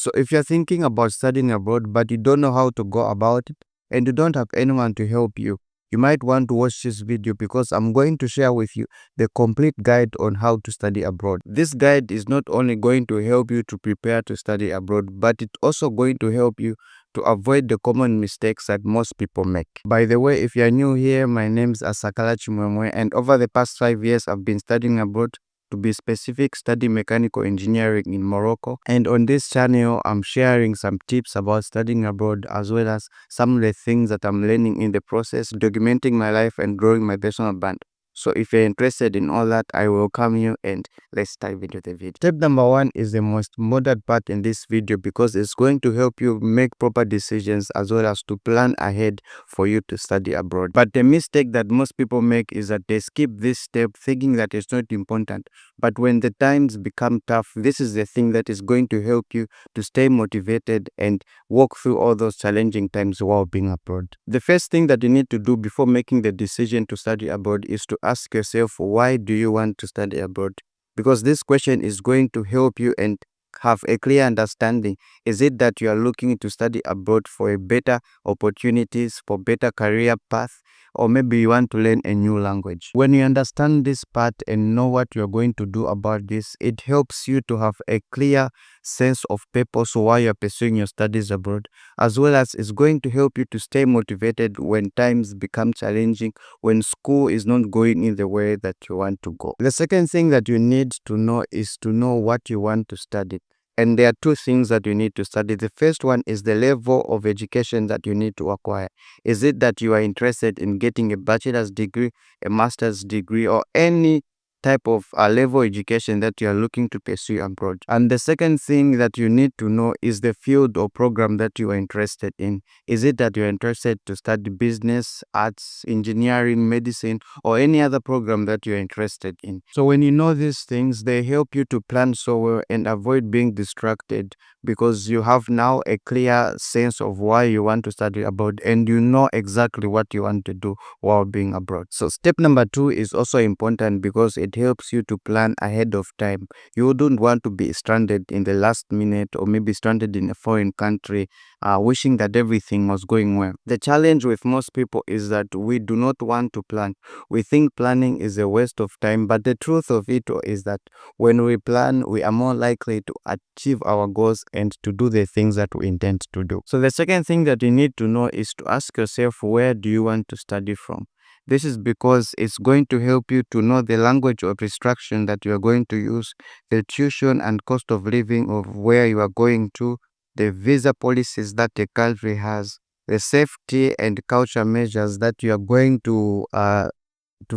So if you're thinking about studying abroad but you don't know how to go about it and you don't have anyone to help you, you might want to watch this video because I'm going to share with you the complete guide on how to study abroad. This guide is not only going to help you to prepare to study abroad, but it's also going to help you to avoid the common mistakes that most people make. By the way, if you're new here, my name is Asakala Chimwemwe, and over the past 5 years, I've been studying abroad. To be specific, study mechanical engineering in Morocco. And on this channel, I'm sharing some tips about studying abroad as well as some of the things that I'm learning in the process, documenting my life and growing my personal brand. So if you're interested in all that, I welcome you and let's dive into the video. Step number 1 is the most modern part in this video because it's going to help you make proper decisions as well as to plan ahead for you to study abroad. But the mistake that most people make is that they skip this step thinking that it's not important. But when the times become tough, this is the thing that is going to help you to stay motivated and walk through all those challenging times while being abroad. The first thing that you need to do before making the decision to study abroad is to ask yourself, why do you want to study abroad? Because this question is going to help you and have a clear understanding. Is it that you are looking to study abroad for a better opportunities, for better career path, or maybe you want to learn a new language? When you understand this part and know what you're going to do about this, it helps you to have a clear sense of purpose while you're pursuing your studies abroad, as well as it's going to help you to stay motivated when times become challenging, when school is not going in the way that you want to go. The second thing that you need to know is to know what you want to study. And there are two things that you need to study. The first one is the level of education that you need to acquire. Is it that you are interested in getting a bachelor's degree, a master's degree, or any type of level education that you are looking to pursue abroad? And the second thing that you need to know is the field or program that you are interested in. Is it that you're interested to study business, arts, engineering, medicine, or any other program that you're interested in? So when you know these things, they help you to plan so well and avoid being distracted because you have now a clear sense of why you want to study abroad and you know exactly what you want to do while being abroad. So step number 2 is also important because it helps you to plan ahead of time. You wouldn't want to be stranded in the last minute or maybe stranded in a foreign country wishing that everything was going well. The challenge with most people is that we do not want to plan. We think planning is a waste of time, but the truth of it is that when we plan, we are more likely to achieve our goals and to do the things that we intend to do. So the second thing that you need to know is to ask yourself, where do you want to study from? This is because it's going to help you to know the language of instruction that you are going to use, the tuition and cost of living of where you are going to, the visa policies that the country has, the safety and culture measures that you are going to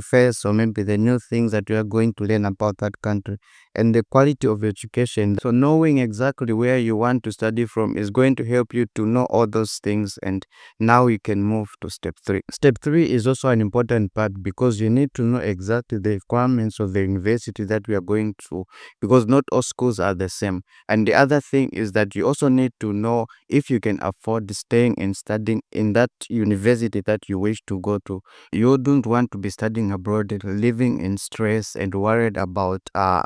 face, or maybe the new things that you are going to learn about that country, and the quality of education. So knowing exactly where you want to study from is going to help you to know all those things, and now you can move to step 3. Step 3 is also an important part because you need to know exactly the requirements of the university that we are going to, because not all schools are the same. And the other thing is that you also need to know if you can afford staying and studying in that university that you wish to go to. You don't want to be studying abroad, living in stress and worried about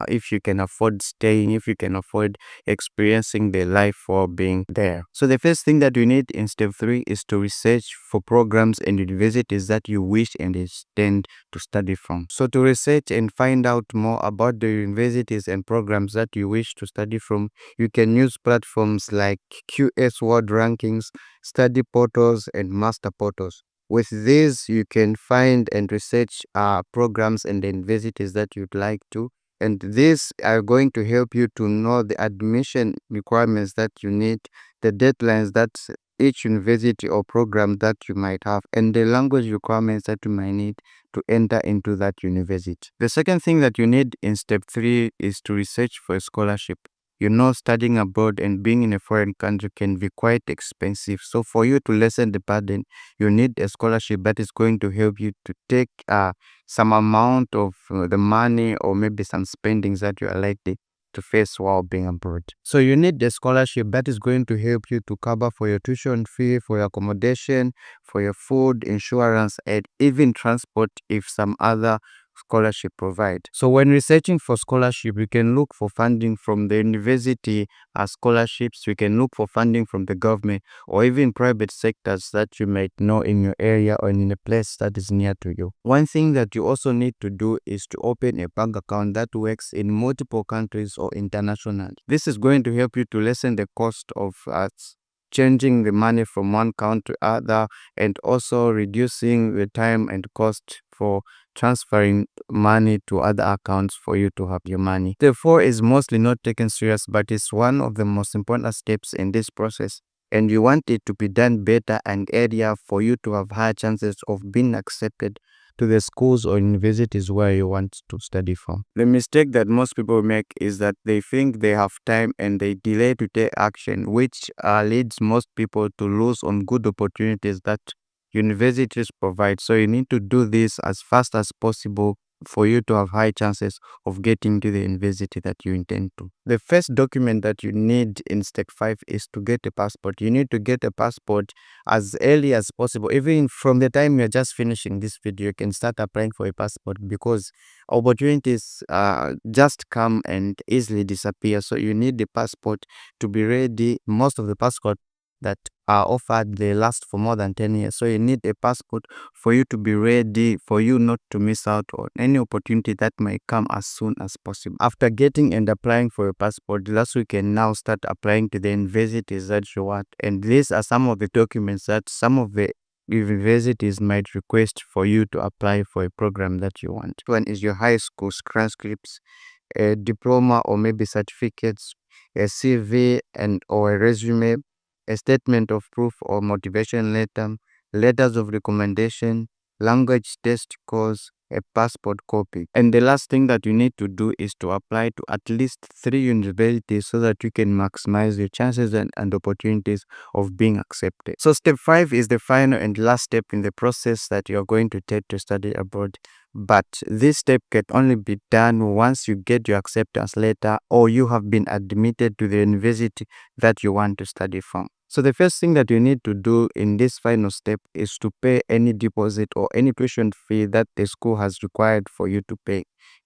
if you can afford staying, if you can afford experiencing the life for being there. So the first thing that you need in step 3 is to research for programs and universities that you wish and intend to study from. So to research and find out more about the universities and programs that you wish to study from, you can use platforms like QS World Rankings, study portals, and master portals. With these, you can find and research programs and the universities that you'd like to. And these are going to help you to know the admission requirements that you need, the deadlines that each university or program that you might have, and the language requirements that you might need to enter into that university. The second thing that you need in step 3 is to research for a scholarship. You know, studying abroad and being in a foreign country can be quite expensive. So for you to lessen the burden, you need a scholarship that is going to help you to take some amount of the money or maybe some spendings that you are likely to face while being abroad. So you need a scholarship that is going to help you to cover for your tuition fee, for your accommodation, for your food, insurance, and even transport if some other scholarship provide. So when researching for scholarship, you can look for funding from the university as scholarships. You can look for funding from the government or even private sectors that you might know in your area or in a place that is near to you. One thing that you also need to do is to open a bank account that works in multiple countries or internationally. This is going to help you to lessen the cost of changing the money from one account to other, and also reducing the time and cost for transferring money to other accounts for you to have your money. Step 4 is mostly not taken serious, but it's one of the most important steps in this process, and you want it to be done better and earlier for you to have higher chances of being accepted to the schools or universities where you want to study from. The mistake that most people make is that they think they have time and they delay to take action, which leads most people to lose on good opportunities that universities provide. So you need to do this as fast as possible for you to have high chances of getting to the university that you intend to. The first document that you need in step 5 is to get a passport. You need to get a passport as early as possible. Even from the time you're just finishing this video, you can start applying for a passport, because opportunities just come and easily disappear. So you need the passport to be ready. Most of the passport that are offered, they last for more than 10 years. So you need a passport for you to be ready, for you not to miss out on any opportunity that might come as soon as possible. After getting and applying for a passport, thus you can now start applying to the universities that you want. And these are some of the documents that some of the universities might request for you to apply for a program that you want. One is your high school transcripts, a diploma or maybe certificates, a CV and or a resume, a statement of proof or motivation letter, letters of recommendation, language test scores, a passport copy. And the last thing that you need to do is to apply to at least 3 universities so that you can maximize your chances and opportunities of being accepted. So step 5 is the final and last step in the process that you're going to take to study abroad. But this step can only be done once you get your acceptance letter or you have been admitted to the university that you want to study from. So the first thing that you need to do in this final step is to pay any deposit or any tuition fee that the school has required for you to pay.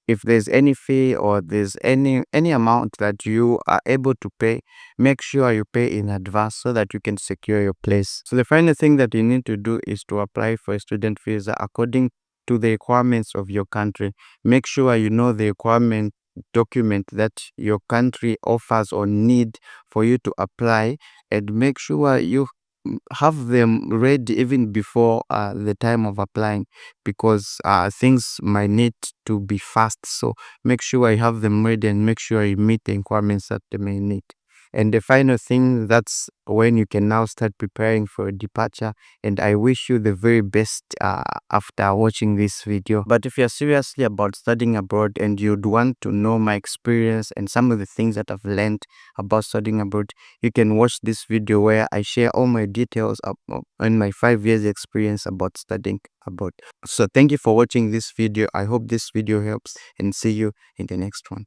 If there's any fee or there's any amount that you are able to pay, make sure you pay in advance so that you can secure your place. So the final thing that you need to do is to apply for a student visa according to the requirements of your country. Make sure you know the requirement document that your country offers or need for you to apply, and make sure you have them ready even before the time of applying, because things might need to be fast. So make sure you have them ready and make sure you meet the requirements that they may need. And the final thing, that's when you can now start preparing for a departure. And I wish you the very best after watching this video. But if you're seriously about studying abroad and you'd want to know my experience and some of the things that I've learned about studying abroad, you can watch this video where I share all my details on my 5 years experience about studying abroad. So thank you for watching this video. I hope this video helps, and see you in the next one.